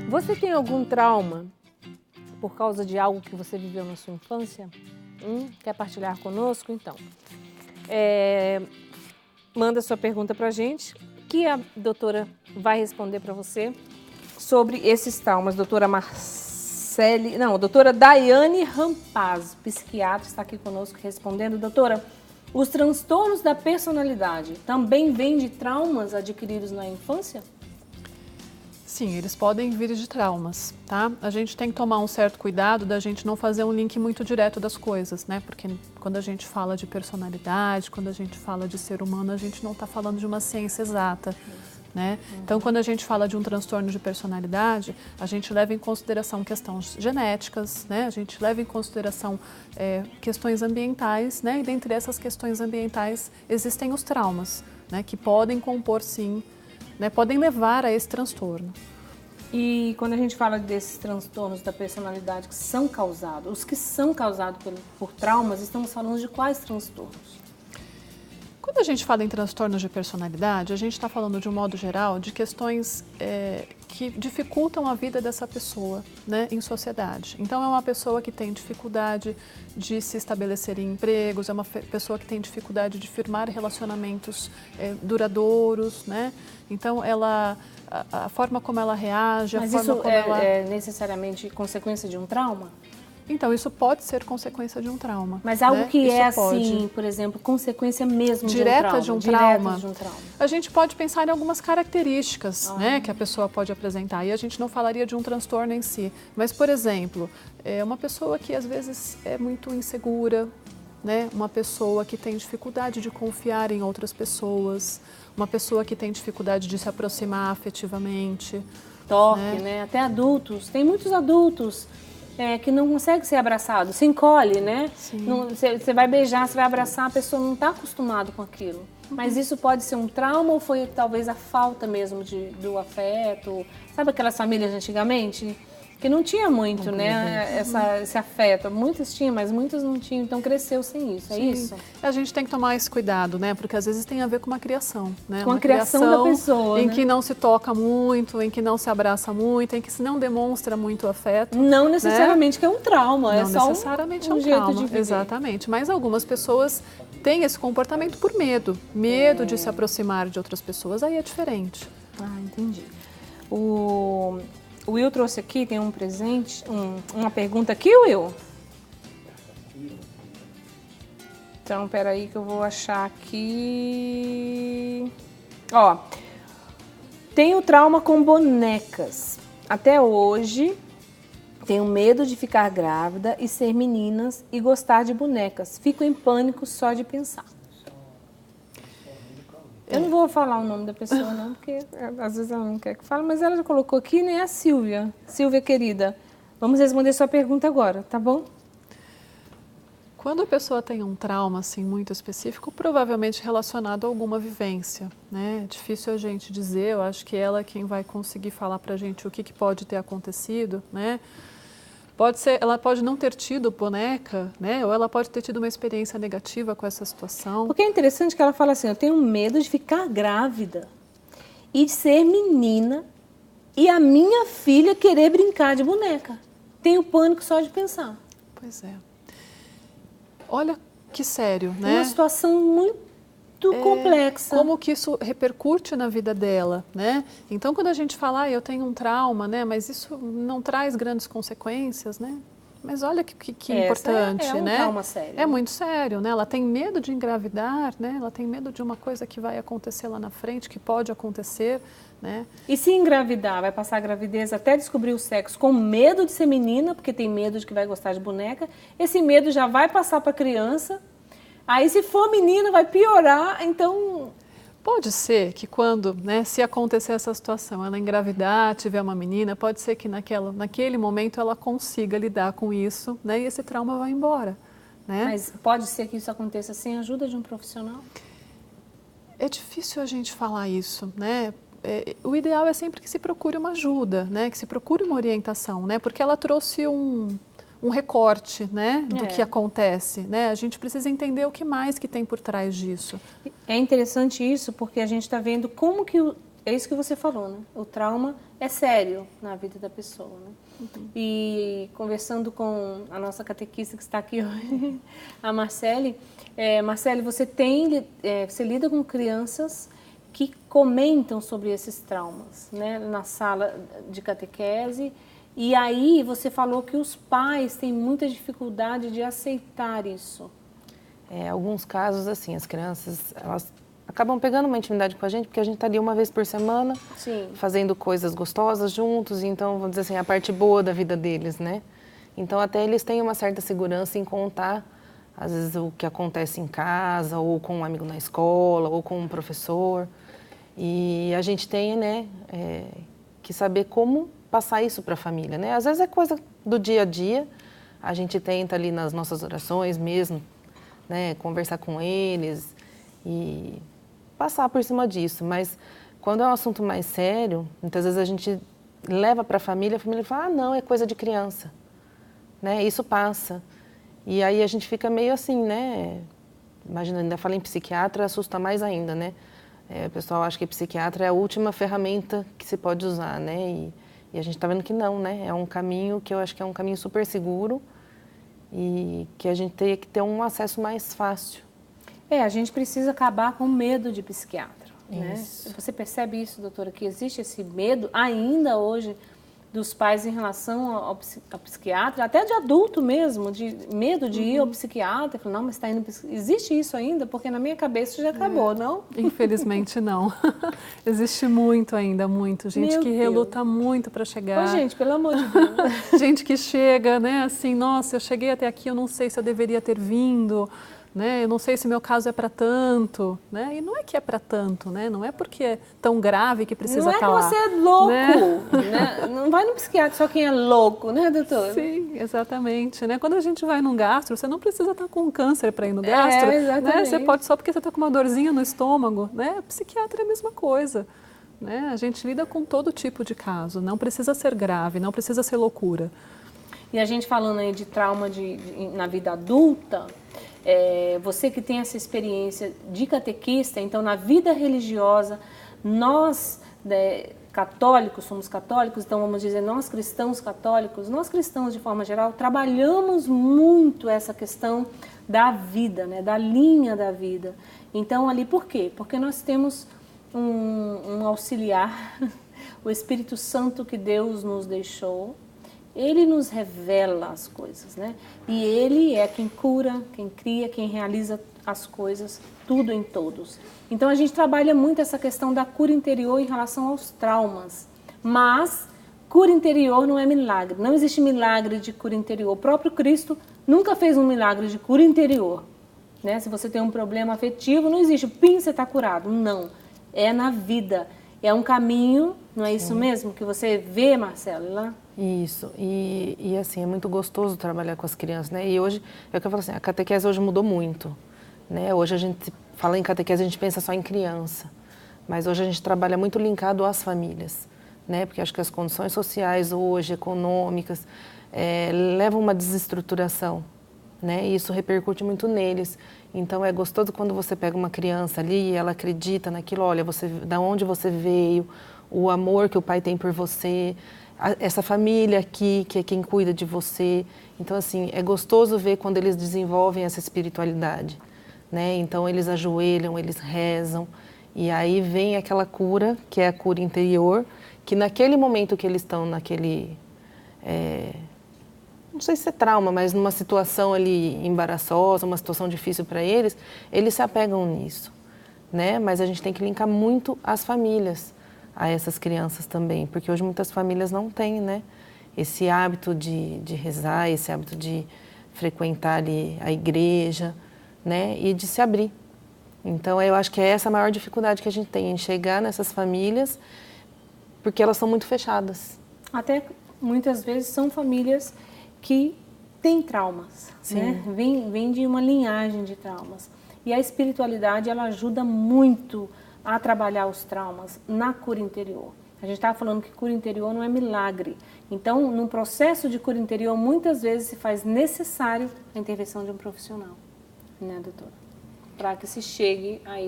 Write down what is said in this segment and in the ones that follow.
Você tem algum trauma por causa de algo que você viveu na sua infância? Quer partilhar conosco? Então, manda sua pergunta para a gente, que a doutora vai responder para você sobre esses traumas. Doutora doutora Daiane Rampaz, psiquiatra, está aqui conosco respondendo. Doutora, os transtornos da personalidade também vêm de traumas adquiridos na infância? Sim, eles podem vir de traumas, tá? A gente tem que tomar um certo cuidado da gente não fazer um link muito direto das coisas, né? Porque quando a gente fala de personalidade, quando a gente fala de ser humano, a gente não está falando de uma ciência exata, né? Então, quando a gente fala de um transtorno de personalidade, a gente leva em consideração questões genéticas, né? A gente leva em consideração questões ambientais, né? E dentre essas questões ambientais existem os traumas, né? Que podem compor, sim, né, podem levar a esse transtorno. E quando a gente fala desses transtornos da personalidade que são causados, os que são causados por traumas, estamos falando de quais transtornos? Quando a gente fala em transtornos de personalidade, a gente está falando, de um modo geral, de questões que dificultam a vida dessa pessoa, né, em sociedade. Então, é uma pessoa que tem dificuldade de se estabelecer em empregos, é uma pessoa que tem dificuldade de firmar relacionamentos duradouros, né? Então, a forma como ela reage, Mas a forma como ela... é necessariamente consequência de um trauma? Então, isso pode ser consequência de um trauma. Mas algo, né, que isso é pode... assim, por exemplo, consequência mesmo direta de um trauma? A gente pode pensar em algumas características, né, que a pessoa pode apresentar. E a gente não falaria de um transtorno em si. Mas, por exemplo, uma pessoa que às vezes é muito insegura, né, uma pessoa que tem dificuldade de confiar em outras pessoas, uma pessoa que tem dificuldade de se aproximar afetivamente. Toque, né? Até adultos. Tem muitos adultos que não consegue ser abraçado, se encolhe, né? Você vai beijar, você vai abraçar, a pessoa não está acostumada com aquilo. Mas isso pode ser um trauma ou foi talvez a falta mesmo do afeto? Sabe aquelas famílias de antigamente? Que não tinha muito, né, esse afeto. Muitas tinham, mas muitas não tinham, então cresceu sem isso, é isso? A gente tem que tomar esse cuidado, né, porque às vezes tem a ver com uma criação, né? Com a criação da pessoa, em né? que não se toca muito, em que não se abraça muito, em que se não demonstra muito afeto. Não necessariamente, né? Que é um trauma, não é só necessariamente um é um jeito trauma, de viver. Exatamente, mas algumas pessoas têm esse comportamento por medo de se aproximar de outras pessoas, aí é diferente. Ah, entendi. O Will trouxe aqui, tem um presente, uma pergunta aqui, Will? Então, peraí que eu vou achar aqui. Ó, tenho trauma com bonecas. Até hoje, tenho medo de ficar grávida e ser meninas e gostar de bonecas. Fico em pânico só de pensar. Eu não vou falar o nome da pessoa, não, porque às vezes ela não quer que fale, mas ela já colocou aqui, né, a Silvia. Silvia, querida, vamos responder sua pergunta agora, tá bom? Quando a pessoa tem um trauma, assim, muito específico, provavelmente relacionado a alguma vivência, né? É difícil a gente dizer, eu acho que ela é quem vai conseguir falar pra gente o que pode ter acontecido, né? Pode ser, ela pode não ter tido boneca, né? Ou ela pode ter tido uma experiência negativa com essa situação. Porque é interessante que ela fala assim, eu tenho medo de ficar grávida e de ser menina e a minha filha querer brincar de boneca. Tenho pânico só de pensar. Pois é. Olha que sério, né? Uma situação muito complexa. Como que isso repercute na vida dela, né? Então, quando a gente fala, eu tenho um trauma, né? Mas isso não traz grandes consequências, né? Mas olha que importante, né? É um trauma sério. É muito sério, né? Ela tem medo de engravidar, né? Ela tem medo de uma coisa que vai acontecer lá na frente, que pode acontecer, né? E se engravidar, vai passar a gravidez até descobrir o sexo com medo de ser menina, porque tem medo de que vai gostar de boneca, esse medo já vai passar para a criança. Aí, se for menina, vai piorar, então... Pode ser que quando, né, se acontecer essa situação, ela engravidar, tiver uma menina, pode ser que naquele momento ela consiga lidar com isso, né, e esse trauma vai embora, né? Mas pode ser que isso aconteça sem a ajuda de um profissional? É difícil a gente falar isso, né? O ideal é sempre que se procure uma ajuda, né, que se procure uma orientação, né, porque ela trouxe um recorte, né, do que acontece, né? A gente precisa entender o que mais que tem por trás disso. É interessante isso porque a gente está vendo como que é isso que você falou, né? O trauma é sério na vida da pessoa, né? E conversando com a nossa catequista que está aqui hoje, a Marcele, Marcele, você lida com crianças que comentam sobre esses traumas, né? Na sala de catequese, e aí você falou que os pais têm muita dificuldade de aceitar isso. Alguns casos, assim, as crianças, elas acabam pegando uma intimidade com a gente, porque a gente está ali uma vez por semana, Sim, fazendo coisas gostosas juntos, então, vamos dizer assim, a parte boa da vida deles, né? Então, até eles têm uma certa segurança em contar, às vezes, o que acontece em casa, ou com um amigo na escola, ou com um professor. E a gente tem, né, que saber como passar isso para a família, né? Às vezes é coisa do dia a dia, a gente tenta ali nas nossas orações mesmo, né, conversar com eles e passar por cima disso. Mas quando é um assunto mais sério, muitas vezes a gente leva para a família fala, não, é coisa de criança, né? Isso passa. E aí a gente fica meio assim, né? Imagina, ainda fala em psiquiatra, assusta mais ainda, né? O pessoal acha que psiquiatra é a última ferramenta que se pode usar, né? E a gente está vendo que não, né? É um caminho que eu acho que é um caminho super seguro e que a gente teria que ter um acesso mais fácil. a gente precisa acabar com o medo de psiquiatra, né? Você percebe isso, doutora, que existe esse medo ainda hoje dos pais em relação ao psiquiatra, até de adulto mesmo, de medo de ir ao psiquiatra. Não, mas está indo... Existe isso ainda? Porque na minha cabeça já acabou, não? Infelizmente não. Existe muito ainda, muito. Gente Meu que Deus. reluta muito para chegar. Ô, gente, pelo amor de Deus. Gente que chega, né, assim, nossa, eu cheguei até aqui, eu não sei se eu deveria ter vindo, né, eu não sei se meu caso é para tanto, né, e não é que é para tanto, né, não é porque é tão grave que precisa estar lá. Não é que você é louco, né? né? Não vai no psiquiatra só quem é louco, né, doutora? Sim, exatamente, né, quando a gente vai num gastro, você não precisa estar com câncer para ir no gastro, né, você pode só porque você está com uma dorzinha no estômago, né, psiquiatra é a mesma coisa. Né? A gente lida com todo tipo de caso, não precisa ser grave, não precisa ser loucura. E a gente falando aí de trauma na vida adulta, você que tem essa experiência de catequista, então na vida religiosa, nós católicos, somos católicos, então vamos dizer, nós cristãos católicos, nós cristãos de forma geral, trabalhamos muito essa questão da vida, né? Da linha da vida. Então ali, por quê? Porque nós temos um auxiliar, o Espírito Santo que Deus nos deixou, ele nos revela as coisas, né? E ele é quem cura, quem cria, quem realiza as coisas, tudo em todos. Então a gente trabalha muito essa questão da cura interior em relação aos traumas, mas cura interior não é milagre, não existe milagre de cura interior. O próprio Cristo nunca fez um milagre de cura interior, né? Se você tem um problema afetivo, não existe, pim, você está curado, não. É na vida, é um caminho, não é isso mesmo que você vê, Marcelo, lá? Isso, e assim, é muito gostoso trabalhar com as crianças, né? E hoje, é o que eu falo assim, a catequese hoje mudou muito, né? Hoje a gente fala em catequese, a gente pensa só em criança, mas hoje a gente trabalha muito linkado às famílias, né? Porque acho que as condições sociais hoje, econômicas, levam uma desestruturação, né? E isso repercute muito neles. Então é gostoso quando você pega uma criança ali e ela acredita naquilo, olha, da onde você veio, o amor que o pai tem por você, essa família aqui que é quem cuida de você. Então assim, é gostoso ver quando eles desenvolvem essa espiritualidade, né? Então eles ajoelham, eles rezam e aí vem aquela cura, que é a cura interior, que naquele momento que eles estão naquele não sei se é trauma, mas numa situação ali embaraçosa, uma situação difícil para eles, eles se apegam nisso, né? Mas a gente tem que linkar muito as famílias a essas crianças também, porque hoje muitas famílias não têm, né? Esse hábito de rezar, esse hábito de frequentar ali a igreja, né? E de se abrir. Então, eu acho que é essa a maior dificuldade que a gente tem, em chegar nessas famílias, porque elas são muito fechadas. Até muitas vezes são famílias que têm traumas, né? Vem de uma linhagem de traumas. E a espiritualidade, ela ajuda muito a trabalhar os traumas na cura interior. A gente estava falando que cura interior não é milagre. Então, no processo de cura interior, muitas vezes se faz necessário a intervenção de um profissional, né, doutora? Para que se chegue a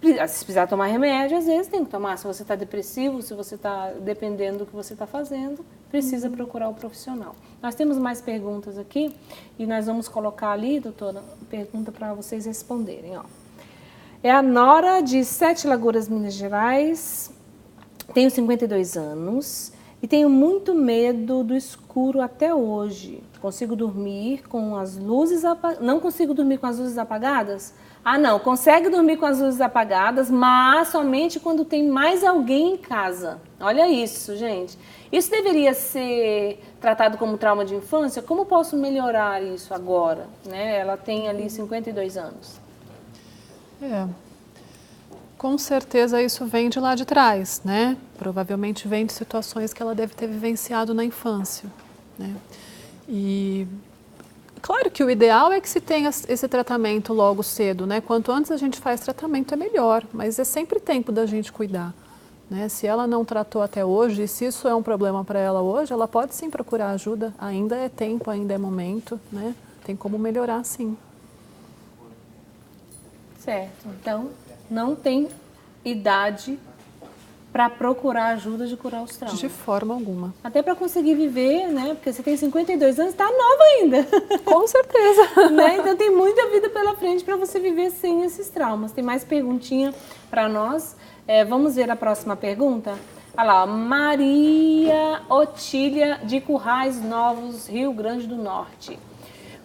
Se precisar tomar remédio, às vezes tem que tomar. Se você está depressivo, se você está dependendo do que você está fazendo, precisa procurar o profissional. Nós temos mais perguntas aqui e nós vamos colocar ali, doutora, pergunta para vocês responderem. Ó. É a Nora, de Sete Lagoas, Minas Gerais. Tenho 52 anos e tenho muito medo do escuro até hoje. Consigo dormir com as luzes apagadas? Não consigo dormir com as luzes apagadas? Ah, não. Consegue dormir com as luzes apagadas, mas somente quando tem mais alguém em casa. Olha isso, gente. Isso deveria ser tratado como trauma de infância? Como posso melhorar isso agora? Né? Ela tem ali 52 anos. Com certeza isso vem de lá de trás, né? Provavelmente vem de situações que ela deve ter vivenciado na infância, né? E claro que o ideal é que se tenha esse tratamento logo cedo, né? Quanto antes a gente faz tratamento é melhor, mas é sempre tempo da gente cuidar, né? Se ela não tratou até hoje, e se isso é um problema para ela hoje, ela pode sim procurar ajuda, ainda é tempo, ainda é momento, né? Tem como melhorar sim. Certo, então não tem idade para procurar ajuda de curar os traumas. De forma alguma. Até para conseguir viver, né? Porque você tem 52 anos, está nova ainda. Com certeza. Né? Então tem muita vida pela frente para você viver sem esses traumas. Tem mais perguntinha para nós. Vamos ver a próxima pergunta? Olha lá, Maria Otília, de Currais Novos, Rio Grande do Norte.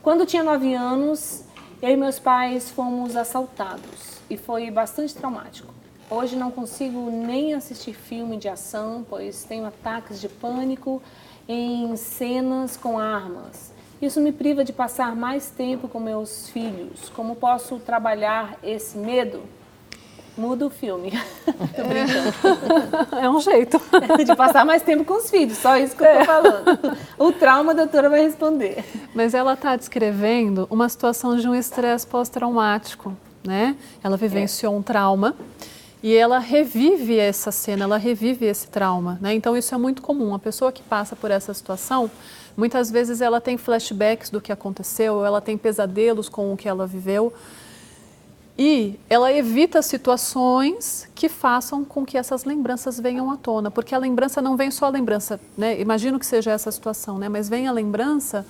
Quando tinha 9 anos, eu e meus pais fomos assaltados e foi bastante traumático. Hoje não consigo nem assistir filme de ação, pois tenho ataques de pânico em cenas com armas. Isso me priva de passar mais tempo com meus filhos. Como posso trabalhar esse medo? Muda o filme. Tô brincando. É um jeito. De passar mais tempo com os filhos, só isso que eu tô falando. O trauma a doutora vai responder. Mas ela está descrevendo uma situação de um estresse pós-traumático, né? Ela vivenciou um trauma e ela revive essa cena, ela revive esse trauma, né? Então isso é muito comum. A pessoa que passa por essa situação, muitas vezes ela tem flashbacks do que aconteceu, ela tem pesadelos com o que ela viveu. E ela evita situações que façam com que essas lembranças venham à tona, porque a lembrança não vem só a lembrança, né? Imagino que seja essa situação, né? Mas vem a lembrança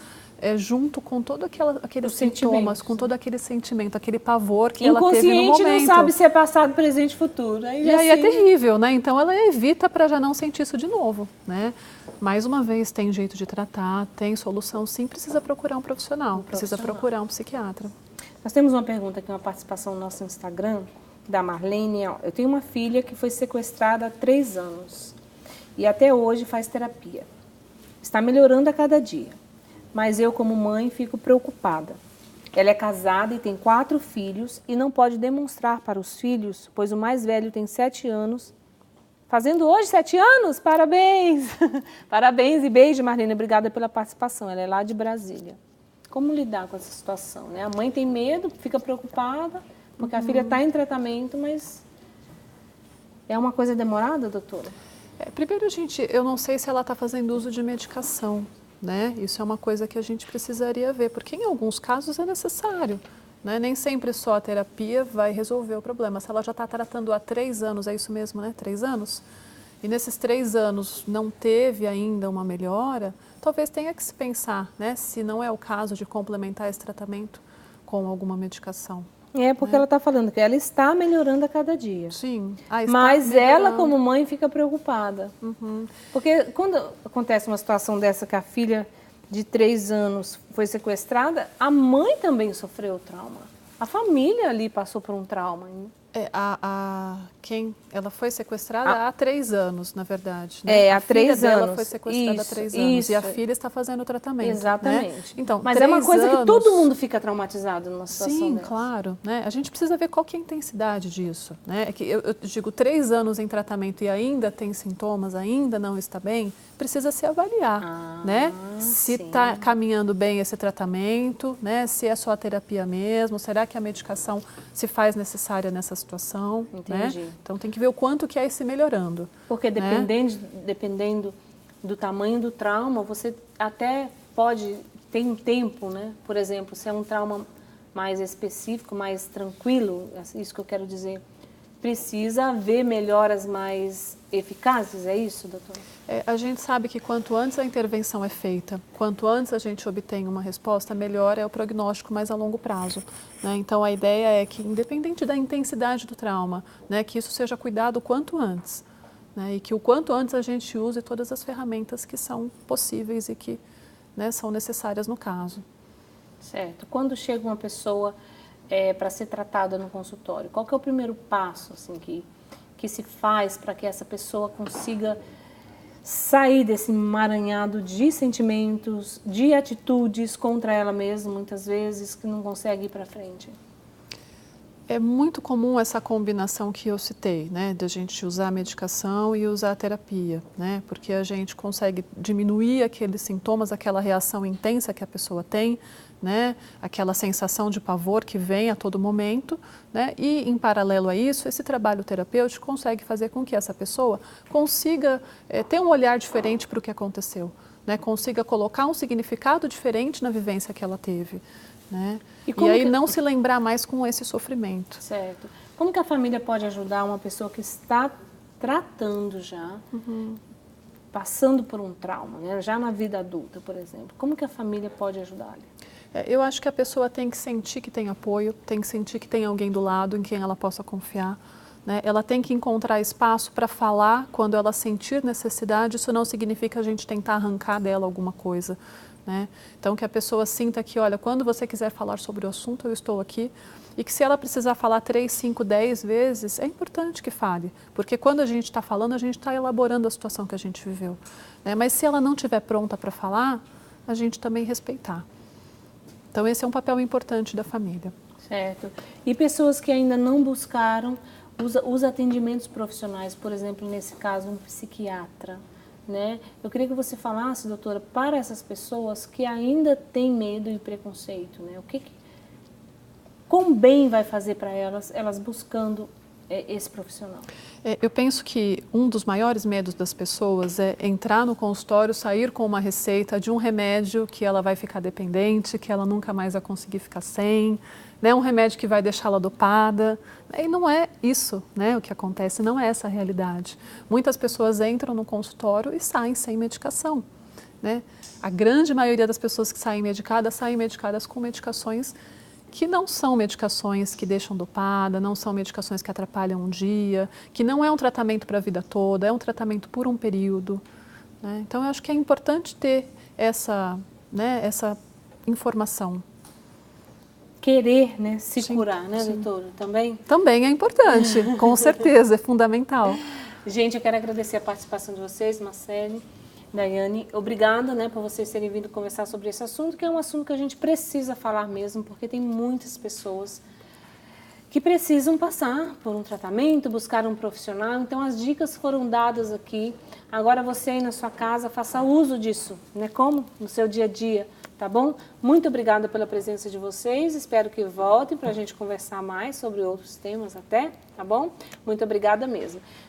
junto com todo aqueles sintomas, com todo aquele sentimento, aquele pavor que ela teve no momento. Inconsciente não sabe se é passado, presente e futuro. Aí é terrível, né? Então ela evita para já não sentir isso de novo, né? Mais uma vez, tem jeito de tratar, tem solução, sim, precisa procurar um profissional, precisa procurar um psiquiatra. Nós temos uma pergunta aqui, uma participação no nosso Instagram, da Marlene. Eu tenho uma filha que foi sequestrada há 3 anos e até hoje faz terapia. Está melhorando a cada dia, mas eu, como mãe, fico preocupada. Ela é casada e tem 4 filhos e não pode demonstrar para os filhos, pois o mais velho tem 7 anos. Fazendo hoje 7 anos? Parabéns! Parabéns e beijo, Marlene. Obrigada pela participação. Ela é lá de Brasília. Como lidar com essa situação, né? A mãe tem medo, fica preocupada, porque a filha está em tratamento, mas é uma coisa demorada, doutora? Primeiro, eu não sei se ela está fazendo uso de medicação, né? Isso é uma coisa que a gente precisaria ver, porque em alguns casos é necessário, né? Nem sempre só a terapia vai resolver o problema. Se ela já está tratando há 3 anos, é isso mesmo, né? 3 anos? E nesses 3 anos não teve ainda uma melhora, talvez tenha que se pensar, né, se não é o caso de complementar esse tratamento com alguma medicação. Porque ela está falando que ela está melhorando a cada dia. Sim. Mas ela, como mãe, fica preocupada. Porque quando acontece uma situação dessa que a filha de 3 anos foi sequestrada, a mãe também sofreu trauma. A família ali passou por um trauma. Ela foi sequestrada há 3 anos, na verdade. Né? Há 3 anos. Ela foi sequestrada há 3 anos. E a filha está fazendo o tratamento. Exatamente. Né? Então, mas é uma coisa que todo mundo fica traumatizado numa situação Sim, dessa. claro. Né? A gente precisa ver qual que é a intensidade disso. Né? É que eu digo, 3 anos em tratamento e ainda tem sintomas, ainda não está bem, precisa se avaliar. Né? Se está caminhando bem esse tratamento, né? Se é só a terapia mesmo, será que a medicação se faz necessária nessa situação? Entendi. Né? Então tem que ver o quanto que é se melhorando. Porque dependendo do tamanho do trauma, você até tem um tempo, né? Por exemplo, se é um trauma mais específico, mais tranquilo, isso que eu quero dizer, precisa haver melhoras mais eficazes, é isso, doutor? A gente sabe que quanto antes a intervenção é feita, quanto antes a gente obtém uma resposta, melhor é o prognóstico mais a longo prazo, né? Então a ideia é que, independente da intensidade do trauma, né, que isso seja cuidado o quanto antes, né, e que o quanto antes a gente use todas as ferramentas que são possíveis e que, né, são necessárias no caso. Certo. Quando chega uma pessoa para ser tratada no consultório, qual que é o primeiro passo assim, que se faz para que essa pessoa consiga sair desse emaranhado de sentimentos, de atitudes contra ela mesma, muitas vezes, que não consegue ir para frente? É muito comum essa combinação que eu citei, né, de a gente usar a medicação e usar a terapia, né, porque a gente consegue diminuir aqueles sintomas, aquela reação intensa que a pessoa tem, né, aquela sensação de pavor que vem a todo momento, né, e em paralelo a isso, esse trabalho terapêutico consegue fazer com que essa pessoa consiga ter um olhar diferente para o que aconteceu, né, consiga colocar um significado diferente na vivência que ela teve. Né? E aí não se lembrar mais com esse sofrimento. Certo. Como que a família pode ajudar uma pessoa que está tratando já, passando por um trauma, né? Já na vida adulta, por exemplo? Como que a família pode ajudá-la? Eu acho que a pessoa tem que sentir que tem apoio, tem que sentir que tem alguém do lado em quem ela possa confiar. Né? Ela tem que encontrar espaço para falar quando ela sentir necessidade. Isso não significa a gente tentar arrancar dela alguma coisa. Né? Então, que a pessoa sinta que, olha, quando você quiser falar sobre o assunto, eu estou aqui. E que se ela precisar falar 3, 5, 10 vezes, é importante que fale. Porque quando a gente está falando, a gente está elaborando a situação que a gente viveu. Né? Mas se ela não estiver pronta para falar, a gente também respeitar. Então, esse é um papel importante da família. Certo. E pessoas que ainda não buscaram os atendimentos profissionais, por exemplo, nesse caso, um psiquiatra, né? Eu queria que você falasse, doutora, para essas pessoas que ainda têm medo e preconceito, né? Quão bem vai fazer para elas buscando esse profissional? Eu penso que um dos maiores medos das pessoas é entrar no consultório, sair com uma receita de um remédio que ela vai ficar dependente, que ela nunca mais vai conseguir ficar sem, né? Um remédio que vai deixá-la dopada. E não é isso, né? O que acontece, não é essa a realidade. Muitas pessoas entram no consultório e saem sem medicação. Né? A grande maioria das pessoas que saem medicadas com medicações que não são medicações que deixam dopada, não são medicações que atrapalham um dia, que não é um tratamento para a vida toda, é um tratamento por um período. Né? Então, eu acho que é importante ter essa informação. Querer, né, se curar, né, doutora? Também? Também é importante, com certeza, é fundamental. Gente, eu quero agradecer a participação de vocês, Marcele, Daiane. Obrigada, né, por vocês terem vindo conversar sobre esse assunto, que é um assunto que a gente precisa falar mesmo, porque tem muitas pessoas que precisam passar por um tratamento, buscar um profissional. Então, as dicas foram dadas aqui. Agora você aí na sua casa faça uso disso, né, como? No seu dia a dia. Tá bom? Muito obrigada pela presença de vocês, espero que voltem para a gente conversar mais sobre outros temas até, tá bom? Muito obrigada mesmo.